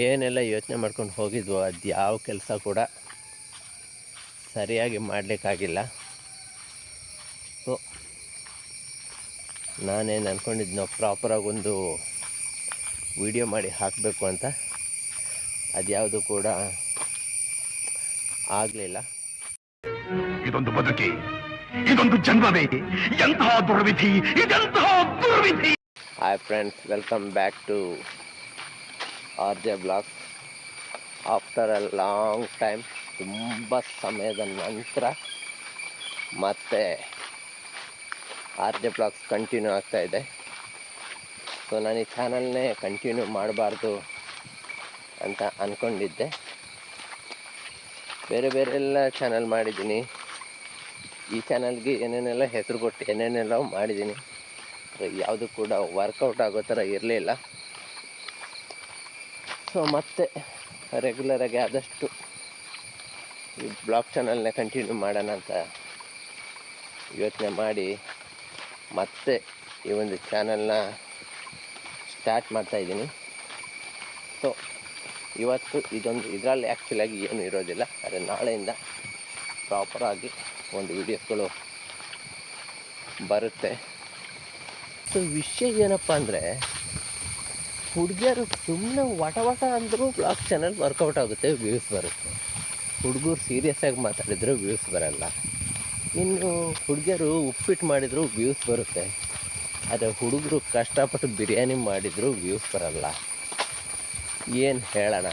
ಏನೆಲ್ಲ ಯೋಚನೆ ಮಾಡ್ಕೊಂಡು ಹೋಗಿದ್ವೋ ಅದು ಯಾವ ಕೆಲಸ ಕೂಡ ಸರಿಯಾಗಿ ಮಾಡಲಿಕ್ಕಾಗಿಲ್ಲ. ಸೊ ನಾನೇನು ಅಂದ್ಕೊಂಡಿದ್ನೋ ಪ್ರಾಪರಾಗಿ ಒಂದು ವಿಡಿಯೋ ಮಾಡಿ ಹಾಕಬೇಕು ಅಂತ, ಅದ್ಯಾವುದು ಕೂಡ ಆಗಲಿಲ್ಲ. ಇದೊಂದು ಬದುಕಿ, ಇದೊಂದು ಜನ್ಮವೇ, ಎಂತಹ ದುರ್ವಿಧಿ, ಇದೆಂತಹ ದುರ್ವಿಧಿ. Hi friends, welcome back to RJ Vlogs. After a long time, ತುಂಬ ಸಮಯದ ನಂತರ ಮತ್ತೆ RJ Vlogs ಕಂಟಿನ್ಯೂ ಆಗ್ತಾಯಿದೆ. ಸೊ ನಾನು ಈ ಚಾನಲ್ನೇ ಕಂಟಿನ್ಯೂ ಮಾಡಬಾರ್ದು ಅಂತ ಅಂದ್ಕೊಂಡಿದ್ದೆ. ಬೇರೆ ಬೇರೆ ಎಲ್ಲ ಚಾನಲ್ ಮಾಡಿದ್ದೀನಿ. ಈ ಚಾನಲ್ಗೆ ಏನೇನೆಲ್ಲ ಹೆಸರು ಕೊಟ್ಟು ಏನೇನೆಲ್ಲ ಮಾಡಿದ್ದೀನಿ. ಯಾವುದು ಕೂಡ ವರ್ಕೌಟ್ ಆಗೋ ಥರ ಇರಲಿಲ್ಲ. ಸೊ ಮತ್ತೆ ರೆಗ್ಯುಲರಾಗಿ ಆದಷ್ಟು ಈ ಬ್ಲಾಗ್ ಚಾನಲ್ನ ಕಂಟಿನ್ಯೂ ಮಾಡೋಣ ಅಂತ ಯೋಚನೆ ಮಾಡಿ ಮತ್ತೆ ಈ ಒಂದು ಚಾನಲ್ನ ಸ್ಟಾರ್ಟ್ ಮಾಡ್ತಾಯಿದ್ದೀನಿ. ಸೊ ಇವತ್ತು ಇದರಲ್ಲಿ ಆ್ಯಕ್ಚುಲಾಗಿ ಏನೂ ಇರೋದಿಲ್ಲ, ಆದರೆ ನಾಳೆಯಿಂದ ಪ್ರಾಪರಾಗಿ ಒಂದು ವೀಡಿಯೋಸ್ಗಳು ಬರುತ್ತೆ. ಸೊ ವಿಷಯ ಏನಪ್ಪ ಅಂದರೆ, ಹುಡುಗಿಯರು ಸುಮ್ಮನೆ ವಟ ಅಂದರೂ ಬ್ಲಾಗ್ ಚಾನಲ್ ವರ್ಕೌಟ್ ಆಗುತ್ತೆ, ವ್ಯೂಸ್ ಬರುತ್ತೆ. ಹುಡುಗರು ಸೀರಿಯಸ್ಸಾಗಿ ಮಾತಾಡಿದ್ರು ವ್ಯೂಸ್ ಬರಲ್ಲ. ಇನ್ನು ಹುಡುಗಿಯರು ಉಪ್ಪಿಟ್ಟು ಮಾಡಿದರೂ ವ್ಯೂಸ್ ಬರುತ್ತೆ, ಆದರೆ ಹುಡುಗರು ಕಷ್ಟಪಟ್ಟು ಬಿರಿಯಾನಿ ಮಾಡಿದರೂ ವ್ಯೂಸ್ ಬರಲ್ಲ. ಏನು ಹೇಳೋಣ?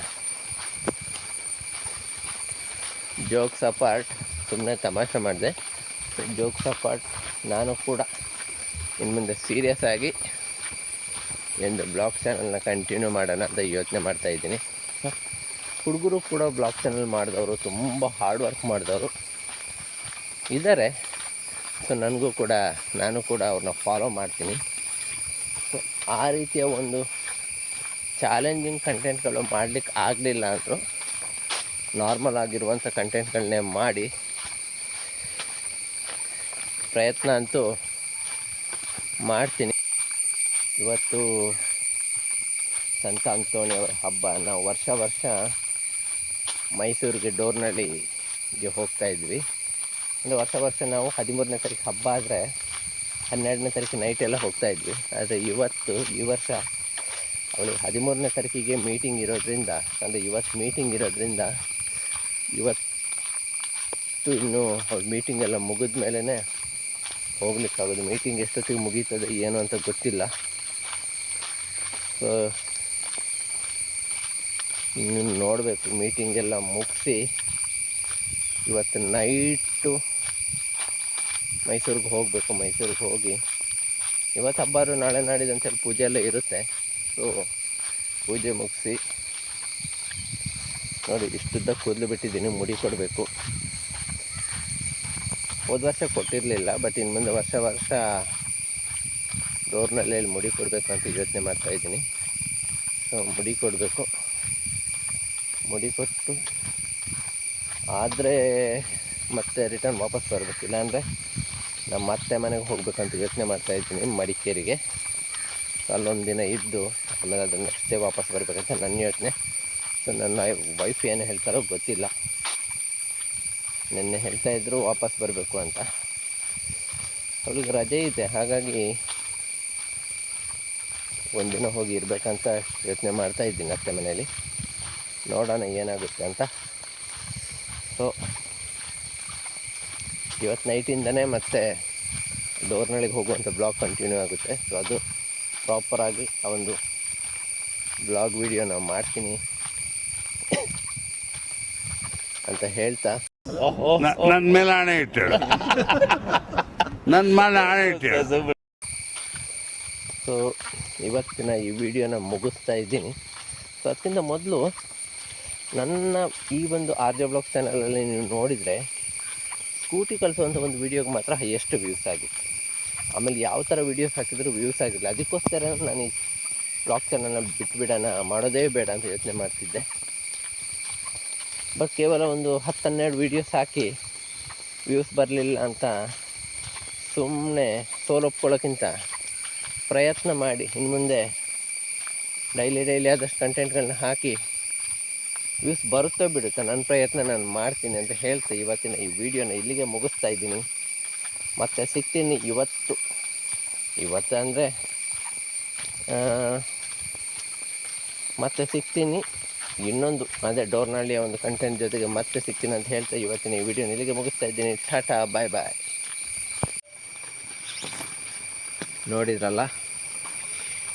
ಜೋಕ್ಸ್ ಅಪಾರ್ಟ್, ಸುಮ್ಮನೆ ತಮಾಷೆ ಮಾಡಿದೆ. ಜೋಕ್ಸ್ ಅಪಾರ್ಟ್, ನಾನು ಕೂಡ ಇನ್ನು ಮುಂದೆ ಸೀರಿಯಸ್ ಆಗಿ ಒಂದು ಬ್ಲಾಗ್ ಚಾನಲ್ನ ಕಂಟಿನ್ಯೂ ಮಾಡೋಣ ಅಂತ ಯೋಚನೆ ಮಾಡ್ತಾಯಿದ್ದೀನಿ. ಹುಡುಗರು ಕೂಡ ಬ್ಲಾಗ್ ಚಾನಲ್ ಮಾಡಿದವರು, ತುಂಬ ಹಾರ್ಡ್ ವರ್ಕ್ ಮಾಡಿದವರು ಇದ್ದಾರೆ. ಸೊ ನಾನು ಕೂಡ ಅವ್ರನ್ನ ಫಾಲೋ ಮಾಡ್ತೀನಿ. ಸೊ ಆ ರೀತಿಯ ಒಂದು ಚಾಲೆಂಜಿಂಗ್ ಕಂಟೆಂಟ್ಗಳು ಮಾಡಲಿಕ್ಕೆ ಆಗಲಿಲ್ಲ ಅಂದರು ನಾರ್ಮಲ್ ಆಗಿರುವಂಥ ಕಂಟೆಂಟ್ಗಳನ್ನೇ ಮಾಡಿ ಪ್ರಯತ್ನ ಅಂತೂ ಮಾಡ್ತೀನಿ. ಇವತ್ತು ಸಂತ ಅಂತೋಣಿ ಅವರ ಹಬ್ಬ. ನಾವು ವರ್ಷ ಮೈಸೂರಿಗೆ ಡೋರ್ನಳ್ಳಿಗೆ ಹೋಗ್ತಾಯಿದ್ವಿ. ಅಂದರೆ ವರ್ಷ ನಾವು 13ನೇ ತಾರೀಕು ಹಬ್ಬ ಆದರೆ 12ನೇ ತಾರೀಕು ನೈಟೆಲ್ಲ ಹೋಗ್ತಾಯಿದ್ವಿ. ಆದರೆ ಈ ವರ್ಷ ಅವಳು 13ನೇ ತಾರೀಕಿಗೆ ಮೀಟಿಂಗ್ ಇರೋದ್ರಿಂದ, ಅಂದರೆ ಇವತ್ತು ಮೀಟಿಂಗ್ ಇರೋದ್ರಿಂದ ಇವತ್ತು ಇನ್ನೂ ಅವ್ಳ ಮೀಟಿಂಗೆಲ್ಲ ಮುಗಿದ ಮೇಲೇ ಹೋಗ್ಲಿಕ್ಕಾಗೋದು. ಮೀಟಿಂಗ್ ಎಷ್ಟೊತ್ತಿಗೆ ಮುಗೀತದೆ ಏನು ಅಂತ ಗೊತ್ತಿಲ್ಲ. ಸೊ ಇನ್ನು ನೋಡಬೇಕು. ಮೀಟಿಂಗೆಲ್ಲ ಮುಗಿಸಿ ಇವತ್ತು ನೈಟು ಮೈಸೂರಿಗೆ ಹೋಗಬೇಕು. ಮೈಸೂರಿಗೆ ಹೋಗಿ ಇವತ್ತು ಹಬ್ಬಾರು ನಾಳೆ ನಾಡಿದ್ದು ಅಂತೇಳಿ ಪೂಜೆ ಎಲ್ಲ ಇರುತ್ತೆ. ಸೊ ಪೂಜೆ ಮುಗಿಸಿ ನೋಡಿ, ಇಷ್ಟುದ್ದ ಕೂದಲು ಬಿಟ್ಟಿದ್ದೀನಿ, ಮುಡಿ ಕೊಡಬೇಕು. ಹೋದ ವರ್ಷ ಕೊಟ್ಟಿರಲಿಲ್ಲ, ಬಟ್ ಇನ್ನು ಮುಂದೆ ವರ್ಷ ಡೋರ್ನಲ್ಲೇ ಮುಡಿ ಕೊಡಬೇಕು ಅಂತ ಯೋಚನೆ ಮಾಡ್ತಾಯಿದ್ದೀನಿ. ಸೊ ಮುಡಿ ಕೊಡಬೇಕು. ಮುಡಿ ಕೊಟ್ಟು ಆದರೆ ಮತ್ತೆ ರಿಟರ್ನ್ ವಾಪಸ್ ಬರಬೇಕು. ಇಲ್ಲಾಂದರೆ ನಮ್ಮ ಅತ್ತೆ ಮನೆಗೆ ಹೋಗ್ಬೇಕಂತ ಯೋಚನೆ ಮಾಡ್ತಾಯಿದ್ದೀನಿ, ಮಡಿಕೇರಿಗೆ. ಅಲ್ಲೊಂದು ದಿನ ಇದ್ದು ಆಮೇಲೆ ಅದು ನೆಕ್ಸ್ಟ್ ಡೇ ವಾಪಸ್ ಬರಬೇಕಂತ ನನ್ನ ಯೋಚನೆ. ಸೊ ನನ್ನ ವೈಫ್ ಏನು ಹೇಳ್ತಾರೋ ಗೊತ್ತಿಲ್ಲ. ನಿನ್ನೆ ಹೇಳ್ತಾಯಿದ್ರು ವಾಪಸ್ ಬರಬೇಕು ಅಂತ. ಅವಳಿಗೆ ರಜೆ ಇದೆ, ಹಾಗಾಗಿ ಒಂದಿನ ಹೋಗಿ ಇರಬೇಕಂತ ಯೋಚನೆ ಮಾಡ್ತಾಯಿದ್ದೀನಿ ಅತ್ತೆ ಮನೆಯಲ್ಲಿ. ನೋಡೋಣ ಏನಾಗುತ್ತೆ ಅಂತ. ಸೊ ಇವತ್ತು ನೈಟಿಂದನೇ ಮತ್ತೆ ಡೋರ್ನಳ್ಳಿಗೆ ಹೋಗುವಂಥ ಬ್ಲಾಗ್ ಕಂಟಿನ್ಯೂ ಆಗುತ್ತೆ. ಸೊ ಅದು ಪ್ರಾಪರಾಗಿ ಆ ಒಂದು ಬ್ಲಾಗ್ ವಿಡಿಯೋ ನಾವು ಮಾಡ್ತೀನಿ ಅಂತ ಹೇಳ್ತಾ, ನನ್ನ ಮೇಲೆ ಹಣೆ ಇಟ್ಟಳು, ನನ್ನ ಮೇಲೆ ಹಣೆ ಇಟ್ಟಳು. ಸೊ ಇವತ್ತಿನ ಈ ವಿಡಿಯೋನ ಮುಗಿಸ್ತಾ ಇದ್ದೀನಿ. ಸೊ ಅದಕ್ಕಿಂತ ಮೊದಲು ನನ್ನ ಈ ಒಂದು RJ Vlogs ಚಾನಲಲ್ಲಿ ನೀವು ನೋಡಿದರೆ ಸ್ಕೂಟಿ ಕಳಿಸುವಂಥ ಒಂದು ವೀಡಿಯೋಗೆ ಮಾತ್ರ ಹೈಯೆಸ್ಟ್ ವ್ಯೂಸ್ ಆಗಿತ್ತು. ಆಮೇಲೆ ಯಾವ ಥರ ವೀಡಿಯೋಸ್ ಹಾಕಿದರೂ ವ್ಯೂಸ್ ಆಗಿಲ್ಲ. ಅದಕ್ಕೋಸ್ಕರ ನಾನು ಈ ಬ್ಲಾಗ್ ಚಾನಲ್ನ ಬಿಟ್ಬಿಡೋಣ, ಮಾಡೋದೇ ಬೇಡ ಅಂತ ಯೋಚನೆ ಮಾಡ್ತಿದ್ದೆ. ಬಟ್ ಕೇವಲ ಒಂದು 10-12 ವೀಡಿಯೋಸ್ ಹಾಕಿ ವ್ಯೂಸ್ ಬರಲಿಲ್ಲ ಅಂತ ಸುಮ್ಮನೆ ಸೋಲೊಪ್ಕೊಳ್ಳೋಕ್ಕಿಂತ ಪ್ರಯತ್ನ ಮಾಡಿ ಇನ್ನು ಮುಂದೆ ಡೈಲಿ ಆದಷ್ಟು ಕಂಟೆಂಟ್ಗಳನ್ನ ಹಾಕಿ ವ್ಯೂಸ್ ಬರುತ್ತೋ ಬಿಡುತ್ತೋ ನನ್ನ ಪ್ರಯತ್ನ ನಾನು ಮಾಡ್ತೀನಿ ಅಂತ ಹೇಳ್ತಾ ಇವತ್ತಿನ ಈ ವಿಡಿಯೋನ ಇಲ್ಲಿಗೆ ಮುಗಿಸ್ತಾ ಇದ್ದೀನಿ. ಮತ್ತೆ ಸಿಗ್ತೀನಿ ಇವತ್ತು ಅಂದರೆ ಮತ್ತೆ ಸಿಗ್ತೀನಿ ಇನ್ನೊಂದು ಅದೇ ಡೋರ್ನಳ್ಳಿಯ ಒಂದು ಕಂಟೆಂಟ್ ಜೊತೆಗೆ ಮತ್ತೆ ಸಿಗ್ತೀನಿ ಅಂತ ಹೇಳ್ತಾ ಇವತ್ತಿನ ಈ ವಿಡಿಯೋನ ಇಲ್ಲಿಗೆ ಮುಗಿಸ್ತಾ ಇದ್ದೀನಿ. ಟಾಟಾ ಬಾಯ್ ಬಾಯ್. ನೋಡಿದ್ರಲ್ಲ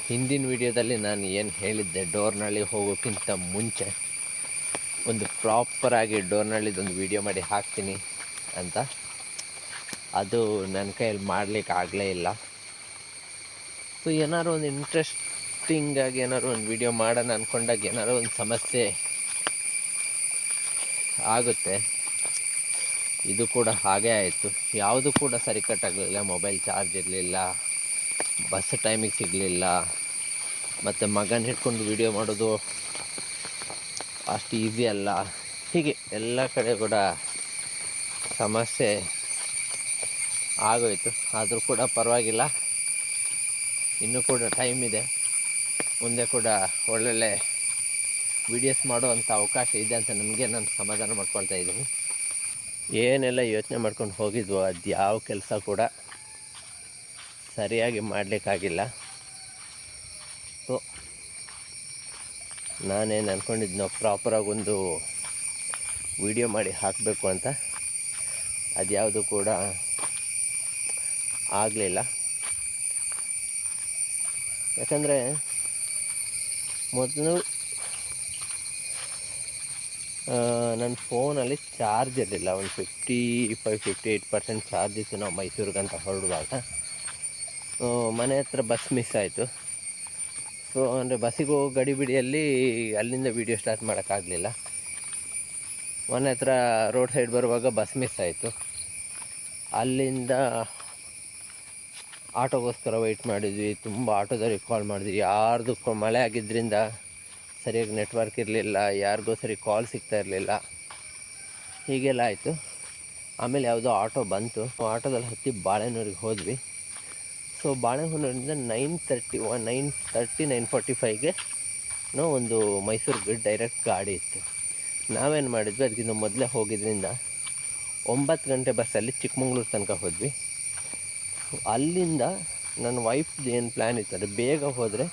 ಹಿಂದಿನ ವಿಡಿಯೋದಲ್ಲಿ ನಾನು ಏನು ಹೇಳಿದ್ದೆ, ಡೋರ್ನಳ್ಳಿ ಹೋಗೋಕ್ಕಿಂತ ಮುಂಚೆ ಒಂದು ಪ್ರಾಪರಾಗಿ ಡೋರ್ನಳ್ಳಿದೊಂದು ವಿಡಿಯೋ ಮಾಡಿ ಹಾಕ್ತೀನಿ ಅಂತ. ಅದು ನನ್ನ ಕೈಯಲ್ಲಿ ಮಾಡಲಿಕ್ಕೆ ಆಗಲೇ ಇಲ್ಲ. ಸೊ ಏನಾದ್ರು ಒಂದು ಇಂಟ್ರೆಸ್ಟಿಂಗಾಗಿ ಏನಾದ್ರು ಒಂದು ವಿಡಿಯೋ ಮಾಡೋಣ ಅಂದ್ಕೊಂಡಾಗ ಏನಾದ್ರು ಒಂದು ಸಮಸ್ಯೆ ಆಗುತ್ತೆ. ಇದು ಕೂಡ ಹಾಗೇ ಆಯಿತು. ಯಾವುದು ಕೂಡ ಸರಿ ಕಟ್ಟಾಗಲಿಲ್ಲ. ಮೊಬೈಲ್ ಚಾರ್ಜ್ ಇರಲಿಲ್ಲ, ಬಸ್ ಟೈಮಿಗೆ ಸಿಗಲಿಲ್ಲ, ಮತ್ತು ಮಗನ ಹಿಡ್ಕೊಂಡು ವಿಡಿಯೋ ಮಾಡೋದು ಅಷ್ಟು ಈಸಿ ಅಲ್ಲ. ಹೀಗೆ ಎಲ್ಲ ಕಡೆ ಕೂಡ ಸಮಸ್ಯೆ ಆಗೋಯಿತು. ಆದರೂ ಕೂಡ ಪರವಾಗಿಲ್ಲ, ಇನ್ನೂ ಕೂಡ ಟೈಮ್ ಇದೆ. ಮುಂದೆ ಕೂಡ ಒಳ್ಳೊಳ್ಳೆ ವಿಡಿಯೋಸ್ ಮಾಡುವಂಥ ಅವಕಾಶ ಇದೆ ಅಂತ ನನಗೆ ನಾನು ಸಮಾಧಾನ ಮಾಡ್ಕೊಳ್ತಾ ಇದ್ದೀನಿ. ಏನೆಲ್ಲ ಯೋಚನೆ ಮಾಡ್ಕೊಂಡು ಹೋಗಿದ್ವೋ ಅದು ಯಾವ ಕೆಲಸ ಕೂಡ ಸರಿಯಾಗಿ ಮಾಡಲಿಕ್ಕಾಗಿಲ್ಲ. ಸೊ ನಾನೇನು ಅಂದ್ಕೊಂಡಿದ್ನೋ ಪ್ರಾಪರಾಗಿ ಒಂದು ವಿಡಿಯೋ ಮಾಡಿ ಹಾಕಬೇಕು ಅಂತ, ಅದ್ಯಾವುದು ಕೂಡ ಆಗಲಿಲ್ಲ. ಯಾಕಂದರೆ ಮೊದಲು ನನ್ನ ಫೋನಲ್ಲಿ ಚಾರ್ಜ್ ಇರಲಿಲ್ಲ. ಒಂದು 55-58% ಚಾರ್ಜ್ ಇತ್ತು. ನಾವು ಮೈಸೂರಿಗಂತ ಹೊರಡುವಾಗ ಮನೆ ಹತ್ರ ಬಸ್ ಮಿಸ್ ಆಯಿತು. ಸೊ ಅಂದರೆ ಬಸ್ಸಿಗೆ ಹೋಗೋ ಗಡಿಬಿಡಿಯಲ್ಲಿ ಅಲ್ಲಿಂದ ವೀಡಿಯೋ ಸ್ಟಾರ್ಟ್ ಮಾಡೋಕ್ಕಾಗಲಿಲ್ಲ. ಮನೆ ಹತ್ರ ರೋಡ್ ಸೈಡ್ ಬರುವಾಗ ಬಸ್ ಮಿಸ್ ಆಯಿತು. ಅಲ್ಲಿಂದ ಆಟೋಗೋಸ್ಕರ ವೆಯ್ಟ್ ಮಾಡಿದ್ವಿ. ತುಂಬ ಆಟೋದವ್ರಿಗೆ ಕಾಲ್ ಮಾಡಿದ್ವಿ. ಯಾರ್ದು ಮಳೆ ಆಗಿದ್ದರಿಂದ ಸರಿಯಾಗಿ ನೆಟ್ವರ್ಕ್ ಇರಲಿಲ್ಲ, ಯಾರಿಗೂ ಸರಿ ಕಾಲ್ ಸಿಗ್ತಾ ಇರಲಿಲ್ಲ. ಹೀಗೆಲ್ಲ ಆಯಿತು. ಆಮೇಲೆ ಯಾವುದೋ ಆಟೋ ಬಂತು. ಆಟೋದಲ್ಲಿ ಹತ್ತಿ ಬಾಳೆನೂರಿಗೆ ಹೋದ್ವಿ. ಸೊ ಬಾಳೆಹೊನ್ನೂರಿಂದ 9:45ಗೆ ಒಂದು ಮೈಸೂರಿಗೆ ಡೈರೆಕ್ಟ್ ಗಾಡಿ ಇತ್ತು. ನಾವೇನು ಮಾಡಿದ್ವಿ, ಅದಕ್ಕಿಂತ ಮೊದಲೇ ಹೋಗಿದ್ದರಿಂದ 9 ಗಂಟೆ ಬಸ್ಸಲ್ಲಿ ಚಿಕ್ಕಮಂಗ್ಳೂರು ತನಕ ಹೋದ್ವಿ. ಅಲ್ಲಿಂದ ನನ್ನ ವೈಫ್ದು ಏನು ಪ್ಲ್ಯಾನ್ ಇತ್ತು ಅಂದರೆ ಬೇಗ ಹೋದರೆ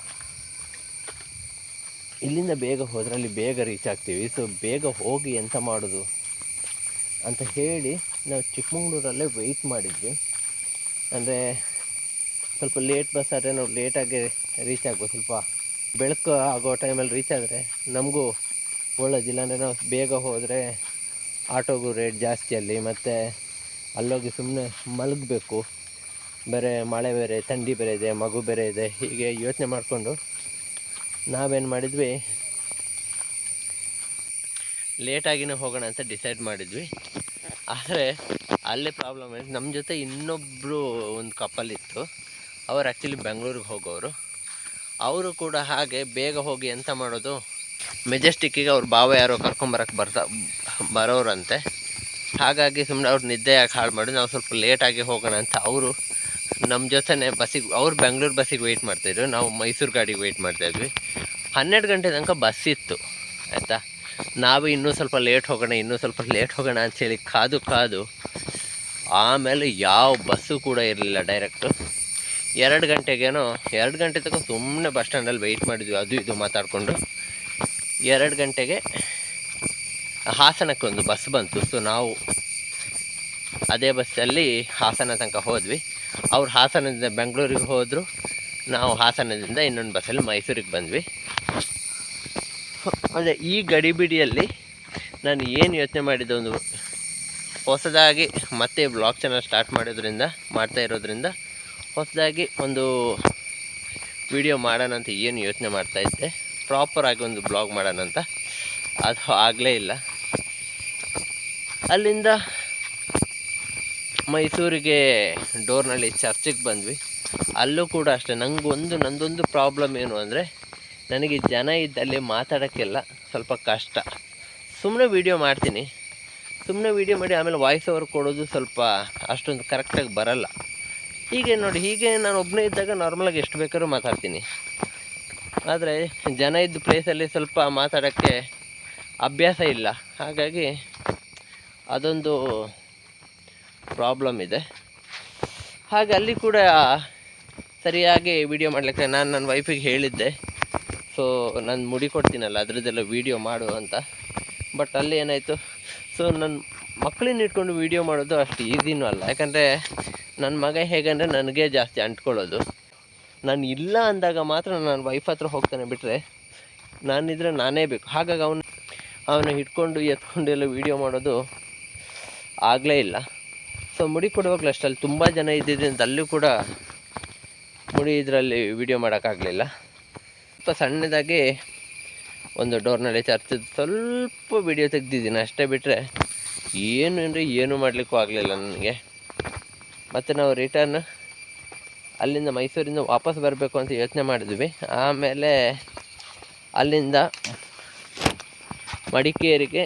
ಇಲ್ಲಿಂದ ಬೇಗ ಹೋದರೆ ಅಲ್ಲಿ ಬೇಗ ರೀಚ್ ಆಗ್ತೀವಿ. ಸೊ ಬೇಗ ಹೋಗಿ ಎಂತ ಮಾಡೋದು ಅಂತ ಹೇಳಿ ನಾವು ಚಿಕ್ಕಮಂಗ್ಳೂರಲ್ಲೇ ವೆಯ್ಟ್ ಮಾಡಿದ್ವಿ. ಅಂದರೆ ಸ್ವಲ್ಪ ಲೇಟ್ ಬಸ್ ಆದರೆ ನಾವು ಲೇಟಾಗಿ ರೀಚ್ ಆಗ್ಬೋದು. ಸ್ವಲ್ಪ ಬೆಳಕು ಆಗೋ ಟೈಮಲ್ಲಿ ರೀಚ್ ಆದರೆ ನಮಗೂ ಒಳ್ಳೇದಿಲ್ಲ. ಅಂದರೆ ನಾವು ಬೇಗ ಹೋದರೆ ಆಟೋಗೂ ರೇಟ್ ಜಾಸ್ತಿ ಅಲ್ಲಿ, ಮತ್ತು ಅಲ್ಲೋಗಿ ಸುಮ್ಮನೆ ಮಲಗಬೇಕು. ಬೇರೆ ಮಳೆ ಬೇರೆ, ಥಂಡಿ ಬೇರೆ ಇದೆ, ಮಗು ಬೇರೆ ಇದೆ. ಹೀಗೆ ಯೋಚನೆ ಮಾಡಿಕೊಂಡು ನಾವೇನು ಮಾಡಿದ್ವಿ, ಲೇಟಾಗಿನೇ ಹೋಗೋಣ ಅಂತ ಡಿಸೈಡ್ ಮಾಡಿದ್ವಿ. ಆದರೆ ಅಲ್ಲೇ ಪ್ರಾಬ್ಲಮ್ ಆಯಿತು. ನಮ್ಮ ಜೊತೆ ಇನ್ನೊಬ್ಬರು ಒಂದು ಕಪಲ್ ಇತ್ತು. ಅವರು ಆ್ಯಕ್ಚುಲಿ ಬೆಂಗಳೂರಿಗೆ ಹೋಗೋರು. ಅವರು ಕೂಡ ಹಾಗೆ ಬೇಗ ಹೋಗಿ ಎಂತ ಮಾಡೋದು, ಮೆಜೆಸ್ಟಿಕ್ಕಿಗೆ ಅವ್ರ ಭಾವ ಯಾರೋ ಕರ್ಕೊಂಬರಕ್ಕೆ ಬರೋರಂತೆ. ಹಾಗಾಗಿ ಸುಮ್ಮನೆ ಅವ್ರು ನಿದ್ದೆ ಯಾಕೆ ಹಾಳು ಮಾಡಿ ನಾವು ಸ್ವಲ್ಪ ಲೇಟಾಗಿ ಹೋಗೋಣ ಅಂತ ಅವರು ನಮ್ಮ ಜೊತೆನೇ ಬಸ್ಸಿಗೆ, ಅವ್ರು ಬೆಂಗಳೂರು ಬಸ್ಸಿಗೆ ವೆಯ್ಟ್ ಮಾಡ್ತಾಯಿದ್ರು, ನಾವು ಮೈಸೂರು ಗಾಡಿಗೆ ವೆಯ್ಟ್ ಮಾಡ್ತಾಯಿದ್ವಿ. 12 ಗಂಟೆ ತನಕ ಬಸ್ ಇತ್ತು ಆಯಿತಾ. ನಾವು ಇನ್ನೂ ಸ್ವಲ್ಪ ಲೇಟ್ ಹೋಗೋಣ ಅಂಥೇಳಿ ಕಾದು ಆಮೇಲೆ ಯಾವ ಬಸ್ಸು ಕೂಡ ಇರಲಿಲ್ಲ. ಡೈರೆಕ್ಟು 2 ಗಂಟೆಗೇನೋ 2 ಗಂಟೆ ತನಕ ಸುಮ್ಮನೆ ಬಸ್ ಸ್ಟ್ಯಾಂಡಲ್ಲಿ ವೆಯ್ಟ್ ಮಾಡಿದ್ವಿ, ಅದು ಇದು ಮಾತಾಡಿಕೊಂಡು. 2 ಗಂಟೆಗೆ ಹಾಸನಕ್ಕೆ ಒಂದು ಬಸ್ ಬಂತು. ಸೊ ನಾವು ಅದೇ ಬಸ್ಸಲ್ಲಿ ಹಾಸನ ತನಕ ಹೋದ್ವಿ. ಅವ್ರು ಹಾಸನದಿಂದ ಬೆಂಗಳೂರಿಗೆ ಹೋದರು, ನಾವು ಹಾಸನದಿಂದ ಇನ್ನೊಂದು ಬಸ್ಸಲ್ಲಿ ಮೈಸೂರಿಗೆ ಬಂದ್ವಿ. ಅದೇ ಈ ಗಡಿಬಿಡಿಯಲ್ಲಿ ನಾನು ಏನು ಯೋಚನೆ ಮಾಡಿದ್ದೆ, ಒಂದು ಹೊಸದಾಗಿ ಮತ್ತೆ ವ್ಲಾಗ್ ಚಾನಲ್ ಸ್ಟಾರ್ಟ್ ಮಾಡ್ತಾ ಇರೋದ್ರಿಂದ ಹೊಸದಾಗಿ ಒಂದು ವಿಡಿಯೋ ಮಾಡೋಣ ಅಂತ ಏನು ಯೋಚನೆ ಮಾಡ್ತಾಯಿದ್ದೆ, ಪ್ರಾಪರಾಗಿ ಒಂದು ಬ್ಲಾಗ್ ಮಾಡೋಣ ಅಂತ. ಅದು ಆಗಲೇ ಇಲ್ಲ. ಅಲ್ಲಿಂದ ಮೈಸೂರಿಗೆ ಡೋರ್ನಳ್ಳಿ ಚರ್ಚಿಗೆ ಬಂದ್ವಿ. ಅಲ್ಲೂ ಕೂಡ ಅಷ್ಟೇ ನಂದೊಂದು ಪ್ರಾಬ್ಲಮ್ ಏನು ಅಂದರೆ, ನನಗೆ ಜನ ಇದ್ದಲ್ಲಿ ಮಾತಾಡೋಕ್ಕೆಲ್ಲ ಸ್ವಲ್ಪ ಕಷ್ಟ. ಸುಮ್ಮನೆ ವೀಡಿಯೋ ಮಾಡ್ತೀನಿ, ಸುಮ್ಮನೆ ವೀಡಿಯೋ ಮಾಡಿ ಆಮೇಲೆ ವಾಯ್ಸ್ ಓವರ್ ಕೊಡೋದು ಸ್ವಲ್ಪ ಅಷ್ಟೊಂದು ಕರೆಕ್ಟಾಗಿ ಬರಲ್ಲ. ಹೀಗೆ ನೋಡಿ, ಹೀಗೆ ನಾನು ಒಬ್ಬನೇ ಇದ್ದಾಗ ನಾರ್ಮಲಾಗಿ ಎಷ್ಟು ಬೇಕಾದ್ರೂ ಮಾತಾಡ್ತೀನಿ. ಆದರೆ ಜನ ಇದ್ದ ಪ್ಲೇಸಲ್ಲಿ ಸ್ವಲ್ಪ ಮಾತಾಡೋಕ್ಕೆ ಅಭ್ಯಾಸ ಇಲ್ಲ, ಹಾಗಾಗಿ ಅದೊಂದು ಪ್ರಾಬ್ಲಮ್ ಇದೆ. ಹಾಗೆ ಅಲ್ಲಿ ಕೂಡ ಸರಿಯಾಗಿ ವಿಡಿಯೋ ಮಾಡಲಿಕ್ಕೆ ನಾನು ನನ್ನ ವೈಫಿಗೆ ಹೇಳಿದ್ದೆ, ಸೊ ನಾನು ಮುಡಿ ಕೊಡ್ತೀನಲ್ಲ ಅದರದ್ದೆಲ್ಲ ವೀಡಿಯೋ ಮಾಡು ಅಂತ. ಬಟ್ ಅಲ್ಲಿ ಏನಾಯಿತು, ಸೊ ನನ್ನ ಮಕ್ಕಳನ್ನ ಇಟ್ಕೊಂಡು ವೀಡಿಯೋ ಮಾಡೋದು ಅಷ್ಟು ಈಸಿನೂ ಅಲ್ಲ. ಯಾಕಂದರೆ ನನ್ನ ಮಗ ಹೇಗಂದರೆ ನನಗೆ ಜಾಸ್ತಿ ಅಂಟ್ಕೊಳ್ಳೋದು. ನಾನು ಇಲ್ಲ ಅಂದಾಗ ಮಾತ್ರ ನನ್ನ ವೈಫ್ ಹತ್ರ ಹೋಗ್ತಾನೆ, ಬಿಟ್ಟರೆ ನಾನಿದ್ರೆ ನಾನೇ ಬೇಕು. ಹಾಗಾಗಿ ಅವನು ಹಿಡ್ಕೊಂಡು ಎತ್ಕೊಂಡು ಎಲ್ಲ ವೀಡಿಯೋ ಮಾಡೋದು ಆಗಲೇ ಇಲ್ಲ. ಸೊ ಮುಡಿ ಕೊಡುವಾಗಲೂ ಅಷ್ಟೇ, ಅಲ್ಲಿ ತುಂಬ ಜನ ಇದ್ದಿದ್ದರಿಂದ ಅಲ್ಲೂ ಕೂಡ ಮುಡಿ ಇದರಲ್ಲಿ ವೀಡಿಯೋ ಮಾಡೋಕ್ಕಾಗಲಿಲ್ಲ. ಸ್ವಲ್ಪ ಸಣ್ಣದಾಗಿ ಒಂದು ಡೋರ್ನಲ್ಲಿ ಚರ್ಚದ್ದು ಸ್ವಲ್ಪ ವೀಡಿಯೋ ತೆಗೆದಿದ್ದೀನಿ ಅಷ್ಟೇ, ಬಿಟ್ಟರೆ ಏನು ಮಾಡಲಿಕ್ಕೂ ಆಗಲಿಲ್ಲ ನನಗೆ. ಮತ್ತು ನಾವು ರಿಟರ್ನ್ ಅಲ್ಲಿಂದ ಮೈಸೂರಿಂದ ವಾಪಸ್ ಬರಬೇಕು ಅಂತ ಯೋಚನೆ ಮಾಡಿದ್ವಿ. ಆಮೇಲೆ ಅಲ್ಲಿಂದ ಮಡಿಕೇರಿಗೆ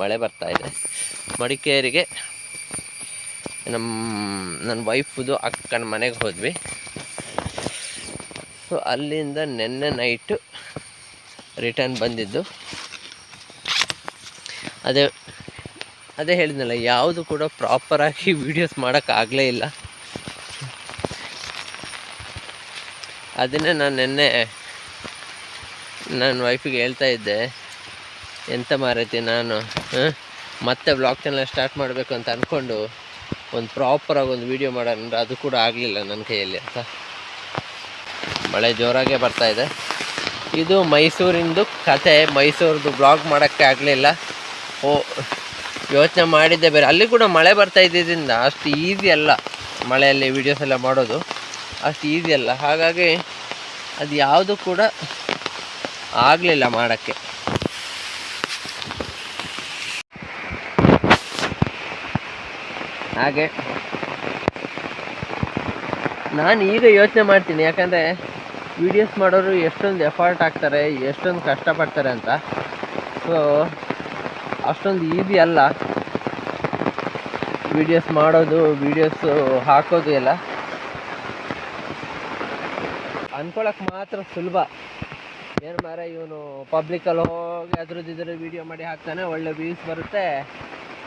ಮಳೆ ಬರ್ತಾಯಿದೆ. ಮಡಿಕೇರಿಗೆ ನನ್ನ ವೈಫುದು ಅಕ್ಕನ ಮನೆಗೆ ಹೋದ್ವಿ. ಸೊ ಅಲ್ಲಿಂದ ನೆನ್ನೆ ನೈಟು ರಿಟರ್ನ್ ಬಂದಿದ್ದು. ಅದೇ ಹೇಳಿದ್ನಲ್ಲ, ಯಾವುದು ಕೂಡ ಪ್ರಾಪರಾಗಿ ವೀಡಿಯೋಸ್ ಮಾಡೋಕ್ಕಾಗಲೇ ಇಲ್ಲ. ಅದನ್ನೇ ನಾನು ನೆನ್ನೆ ನನ್ನ ವೈಫಿಗೆ ಹೇಳ್ತಾ ಇದ್ದೆ, ಎಂತ ಮಾರೈತಿ ನಾನು ಮತ್ತೆ ವ್ಲಾಗ್ ಚಾನಲ್ ಸ್ಟಾರ್ಟ್ ಮಾಡಬೇಕು ಅಂತ ಅಂದ್ಕೊಂಡು ಒಂದು ಪ್ರಾಪರಾಗಿ ಒಂದು ವೀಡಿಯೋ ಮಾಡೋಣ, ಅದು ಕೂಡ ಆಗಲಿಲ್ಲ ನನ್ನ ಕೈಯಲ್ಲಿ ಅಂತ. ಮಳೆ ಜೋರಾಗೇ ಬರ್ತಾಯಿದೆ. ಇದು ಮೈಸೂರಿಂದು ಕತೆ. ಮೈಸೂರದು ಬ್ಲಾಗ್ ಮಾಡೋಕ್ಕೆ ಆಗಲಿಲ್ಲ. ಯೋಚನೆ ಮಾಡಿದ್ದೆ ಬೇರೆ. ಅಲ್ಲಿ ಕೂಡ ಮಳೆ ಬರ್ತಾ ಇದ್ದಿದ್ದರಿಂದ ಅಷ್ಟು ಈಸಿ ಅಲ್ಲ, ಮಳೆಯಲ್ಲಿ ವೀಡಿಯೋಸ್ ಎಲ್ಲ ಮಾಡೋದು ಅಷ್ಟು ಈಸಿ ಅಲ್ಲ. ಹಾಗಾಗಿ ಅದು ಯಾವುದು ಕೂಡ ಆಗಲಿಲ್ಲ ಮಾಡೋಕ್ಕೆ. ಹಾಗೆ ನಾನು ಈಗ ಯೋಚನೆ ಮಾಡ್ತೀನಿ, ಯಾಕಂದರೆ ವೀಡಿಯೋಸ್ ಮಾಡೋರು ಎಷ್ಟೊಂದು ಎಫರ್ಟ್ ಹಾಕ್ತಾರೆ, ಎಷ್ಟೊಂದು ಕಷ್ಟಪಡ್ತಾರೆ ಅಂತ. ಸೊ ಅಷ್ಟೊಂದು ಈಸಿ ಅಲ್ಲ ವೀಡಿಯೋಸ್ ಮಾಡೋದು, ವೀಡಿಯೋಸು ಹಾಕೋದು ಎಲ್ಲ. ಅಂದ್ಕೊಳಕ್ಕೆ ಮಾತ್ರ ಸುಲಭ, ಏನು ಮಾರ ಇವನು ಪಬ್ಲಿಕಲ್ಲಿ ಹೋಗಿ ಅದ್ರದ್ದು ವೀಡಿಯೋ ಮಾಡಿ ಹಾಕ್ತಾನೆ, ಒಳ್ಳೆ ವ್ಯೂಸ್ ಬರುತ್ತೆ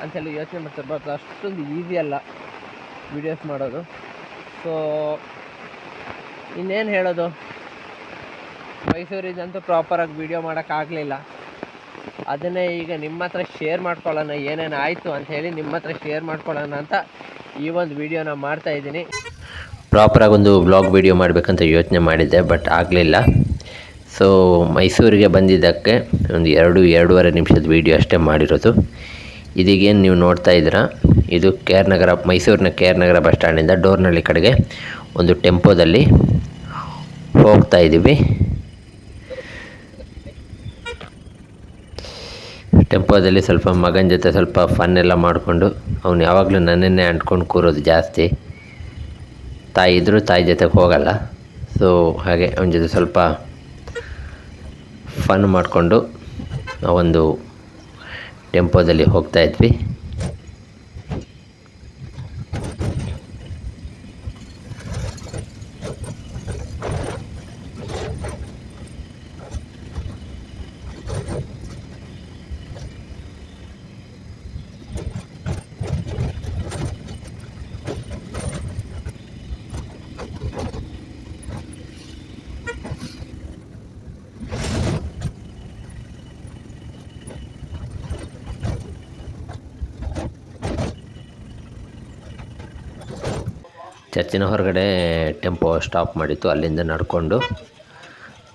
ಅಂತೆಲ್ಲ ಯೋಚನೆ ಮಾಡ್ತಾರೆ. ಬಟ್ ಅಷ್ಟೊಂದು ಈಸಿ ಅಲ್ಲ ವೀಡಿಯೋಸ್ ಮಾಡೋದು. ಸೊ ಇನ್ನೇನು ಹೇಳೋದು, ಮೈಸೂರಿದಂತೂ ಪ್ರಾಪರಾಗಿ ವೀಡಿಯೋ ಮಾಡೋಕ್ಕಾಗಲಿಲ್ಲ. ಅದನ್ನೇ ಈಗ ನಿಮ್ಮ ಹತ್ರ ಶೇರ್ ಮಾಡ್ಕೊಳ್ಳೋಣ, ಏನೇನು ಆಯಿತು ಅಂಥೇಳಿ ನಿಮ್ಮ ಹತ್ರ ಶೇರ್ ಮಾಡ್ಕೊಳ್ಳೋಣ ಅಂತ ಈ ಒಂದು ವೀಡಿಯೋನ ಮಾಡ್ತಾಯಿದ್ದೀನಿ. ಪ್ರಾಪರಾಗಿ ಒಂದು ವ್ಲಾಗ್ ವೀಡಿಯೋ ಮಾಡಬೇಕಂತ ಯೋಚನೆ ಮಾಡಿದ್ದೆ, ಬಟ್ ಆಗಲಿಲ್ಲ. ಸೊ ಮೈಸೂರಿಗೆ ಬಂದಿದ್ದಕ್ಕೆ ಒಂದು 2-2.5 ನಿಮಿಷದ ವೀಡಿಯೋ ಅಷ್ಟೇ ಮಾಡಿರೋದು. ಇದೀಗೇನು ನೀವು ನೋಡ್ತಾ ಇದ್ದೀರಾ, ಇದು KR ನಗರ, ಮೈಸೂರಿನ KR ನಗರ ಬಸ್ ಸ್ಟ್ಯಾಂಡಿಂದ ಡೋರ್ನಳ್ಳಿ ಕಡೆಗೆ ಒಂದು ಟೆಂಪೋದಲ್ಲಿ ಹೋಗ್ತಾ ಇದ್ದೀವಿ. ಟೆಂಪೋದಲ್ಲಿ ಸ್ವಲ್ಪ ಮಗನ ಜೊತೆ ಸ್ವಲ್ಪ ಫನ್ ಎಲ್ಲ ಮಾಡಿಕೊಂಡು, ಅವನು ಯಾವಾಗಲೂ ನನ್ನನ್ನೇ ಅಂಟ್ಕೊಂಡು ಕೂರೋದು ಜಾಸ್ತಿ. ತಾಯಿ ಇದ್ದರೂ ತಾಯಿ ಜೊತೆಗೆ ಹೋಗಲ್ಲ. ಸೊ ಹಾಗೆ ಅವನ ಜೊತೆ ಸ್ವಲ್ಪ ಫನ್ ಮಾಡಿಕೊಂಡು ಒಂದು ಟೆಂಪೋದಲ್ಲಿ ಹೋಗ್ತಾಯಿದ್ವಿ. ಚರ್ಚಿನ ಹೊರಗಡೆ ಟೆಂಪೋ ಸ್ಟಾಪ್ ಮಾಡಿತ್ತು, ಅಲ್ಲಿಂದ ನಡ್ಕೊಂಡು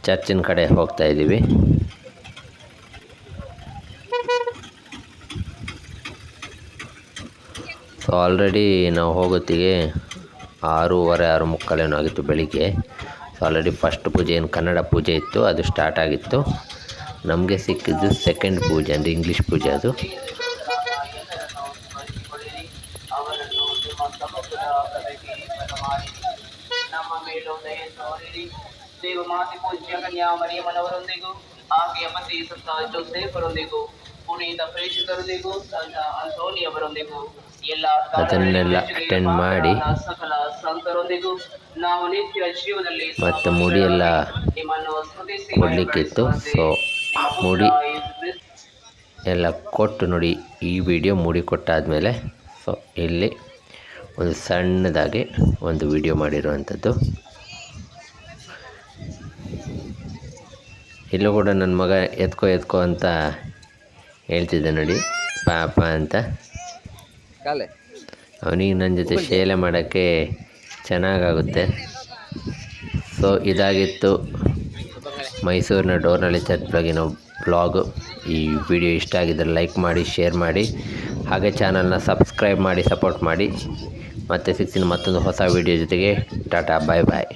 ಚರ್ಚಿನ ಕಡೆ ಹೋಗ್ತಾ ಇದ್ದೀವಿ. ಸೊ ಆಲ್ರೆಡಿ ನಾವು ಹೋಗೋತ್ತಿಗೆ 6:30 ಏನೋ ಆಗಿತ್ತು ಬೆಳಿಗ್ಗೆ. ಸೊ ಆಲ್ರೆಡಿ ಫಸ್ಟ್ ಪೂಜೆ ಏನು ಕನ್ನಡ ಪೂಜೆ ಇತ್ತು, ಅದು ಸ್ಟಾರ್ಟ್ ಆಗಿತ್ತು. ನಮಗೆ ಸಿಕ್ಕಿದ್ದು ಸೆಕೆಂಡ್ ಪೂಜೆ, ಅಂದರೆ ಇಂಗ್ಲೀಷ್ ಪೂಜೆ. ಅದು ದೇವಮಾತೆ ಪೂಜ್ಯ ಕನ್ಯಾ ಮರಿಯಮ್ಮನವರೊಂದಿಗೂ ಆಕೆಯ ಪತಿ ಸಂತ ಜೋಸೇಫರೊಂದಿಗೂ ಪುನೀತ ಪ್ರೇಷಿತರೊಂದಿಗೂ ಸಂತ ಅಂತೋನಿಯವರೊಂದಿಗೂ ಎಲ್ಲ ಅದನ್ನೆಲ್ಲ ಅಟೆಂಡ್ ಮಾಡಿ ಸಕಲ ಸಂತರೊಂದಿಗೂ ನಾವು ನಿತ್ಯ ಜೀವನದಲ್ಲಿ ಮತ್ತು ಮುಡಿಯೆಲ್ಲ ನಿಮ್ಮನ್ನು ಸ್ತುತಿಸಿ ಕೊಡಲಿಕ್ಕಿತ್ತು. ಸೊ ಮುಡಿ ಎಲ್ಲ ಕೊಟ್ಟು ನೋಡಿ, ಈ ವಿಡಿಯೋ ಮುಡಿ ಕೊಟ್ಟಾದಮೇಲೆ ಸೊ ಇಲ್ಲಿ ಒಂದು ಸಣ್ಣದಾಗಿ ಒಂದು ವಿಡಿಯೋ ಮಾಡಿರುವಂಥದ್ದು. ಇಲ್ಲೂ ಕೂಡ ನನ್ನ ಮಗ ಎತ್ಕೋ ಅಂತ ಹೇಳ್ತಿದ್ದೆ ನೋಡಿ, ಪಾಪ ಅಂತ. ಅವನಿಗೆ ನನ್ನ ಜೊತೆ ಶೇಲೆ ಮಾಡೋಕ್ಕೆ ಚೆನ್ನಾಗಾಗುತ್ತೆ. ಸೊ ಇದಾಗಿತ್ತು ಮೈಸೂರಿನ ಡೋರ್ನಳ್ಳಿ ಚರ್ಚ್ ಬ್ಲಾಗಿನ ಬ್ಲಾಗು. ಈ ವಿಡಿಯೋ ಇಷ್ಟ ಆಗಿದ್ದರೆ ಲೈಕ್ ಮಾಡಿ, ಶೇರ್ ಮಾಡಿ, ಹಾಗೆ ಚಾನಲ್ನ ಸಬ್ಸ್ಕ್ರೈಬ್ ಮಾಡಿ ಸಪೋರ್ಟ್ ಮಾಡಿ. ಮತ್ತೆ ಸಿಗ್ತೀನಿ ಮತ್ತೊಂದು ಹೊಸ ವಿಡಿಯೋ ಜೊತೆಗೆ. ಟಾಟಾ, ಬಾಯ್ ಬಾಯ್.